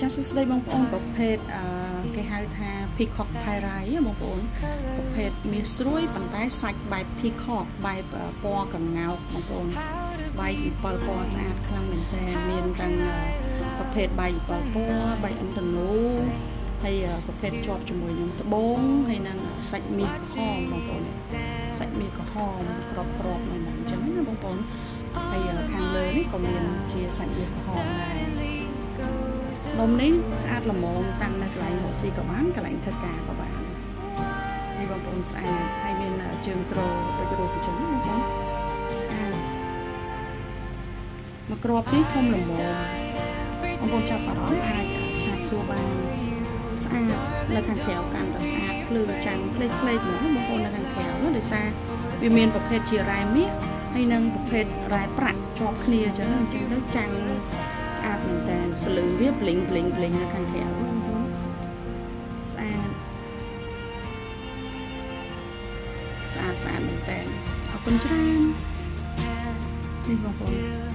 ចាសសួស្តីបងប្អូនប្រភេទគេហៅថា peacock pyrite បងប្អូនប្រភេទមាសស្រួយប៉ុន្តែសាច់បែប peacock បែបពណ៌កង្កោកបងប្អូនបែក7ពណ៌ស្អាតខ្លាំងមែនតើមានទាំងប្រភេទបែក7ពណ៌បែកឥន្ធនូហើយប្រភេទជាប់ជាមួយនឹងត្បូងហើយនឹងសាច់មាសក្រហមបងប្អូនសាច់មាសក្រហមក្របនៅហ្នឹងអញ្ចឹងណាបងប្អូនហើយខាងលើនេះក៏មានជាសាច់មាសក្រហមដែរនំនេះស្អាតល្មមតាំងនៅកន្លែងរកស៊ីក៏បានកន្លែងធ្វើការក៏បាននេះបងប្អូនស្អាតហើយមានជើងទ្រដូចរូបអញ្ចឹងបងប្អូនស្អាតមកក្របនេះធំល្មមបងប្អូនចាប់អារម្មណ៍អាចឆាតសួរបានស្អាតនៅខាងក្រៅកាន់តែស្អាតភ្លឺចាំងផ្លេកៗហ្នឹងបងប្អូននៅខាងក្រៅដោយសារវាមានប្រភេទជារ៉ែមាសហើយនិងប្រភេទរ៉ែប្រាក់ជាប់គ្នាអញ្ចឹងទៅចាំងស្អាតមែនតើស្លឺវាប្លិងនៅខាងក្រៅបងប្អូនស្អាតមែនតើអរគុណច្រើននេះបងប្អូន